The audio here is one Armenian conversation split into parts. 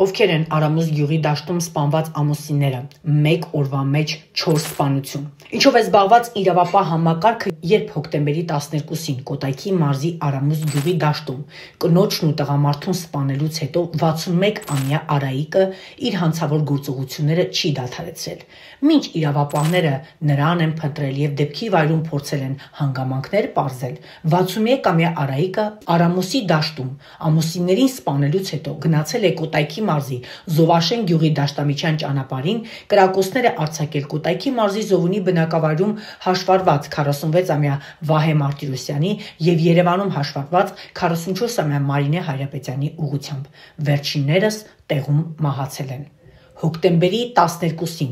Ովքեր են Արամուս գյուղի դաշտում սպանված ամուսինները, մեկ օրվա մեջ 4 սպանություն։ Ինչով է զբաղված իրավապահ համակարգը, երբ հոկտեմբերի 12-ին Կոտայքի մարզի Արամուս գյուղի դաշտում կնոջն ու տղամարդուն սպանելուց հետո 61-ամյա Արայիկը իր հանցավոր գործողությունները չի դադարեցրել։ Մինչ իրավապահները նրան են փնտրել եւ դեպքի վայրում փորձել են հանգամանքներ պարզել, 61-ամյա Արայիկը Արամուսի դաշտում ամուսիններին սպանելուց հետո գնացել է Կոտայքի մարզի Զովաշեն գյուղի դաշտամիջյան ճանապարհին, կրակոցները արձակել Կոտայքի մարզի Զովունի բնակավայրում հաշվառված 46-ամյա Վահե Մարտիրոսյանի եւ Երևանում հաշվառված 44-ամյա Մարինե Հայրապետյանի ուղղությամբ։ Վերջիններս տեղում մահացել են։ Հոկտեմբերի 12-ին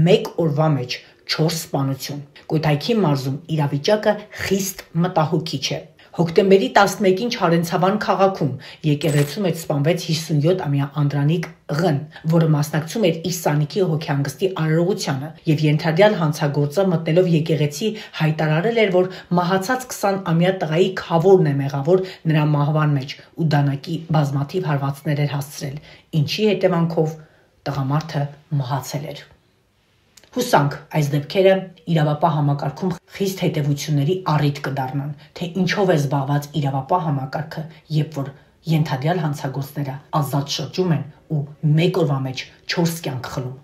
մեկ օրվա մեջ 4 սպանություն։ Կոտայքի մարզում իրավիճակը խիստ մտահոգիչ է։ Հոկտեմբերի 11-ին Չարենցավան քաղաքում եկեղեցու մեջ սպանվեց 57-ամյա Անդրանիկ Ղ-ն, որը մասնակցում էր իր սանիքի հոգեհանգստի արարողությանը եւ ենթադրյալ հանցագործը մտնելով եկեղեցի հայտարարել էր, որ մահացած 20-ամյա տղայի քավորն է մեղավոր նրա մահվան մեջ ու դանակի բազմաթիվ հարվածներ էր հասցրել, ինչի հետևանքով տղամարդը մահացել էր։ Հուսանք այս դեպքերը իրավապահ համակարգում խիստ հետևությունների առիթ կդառնան, թե ինչով է զբաղված իրավապահ համակարգը, երբ որ ենթադրյալ հանցագործները ազատ շրջում են ու մեկ օրվա մեջ 4 կյանք խլում։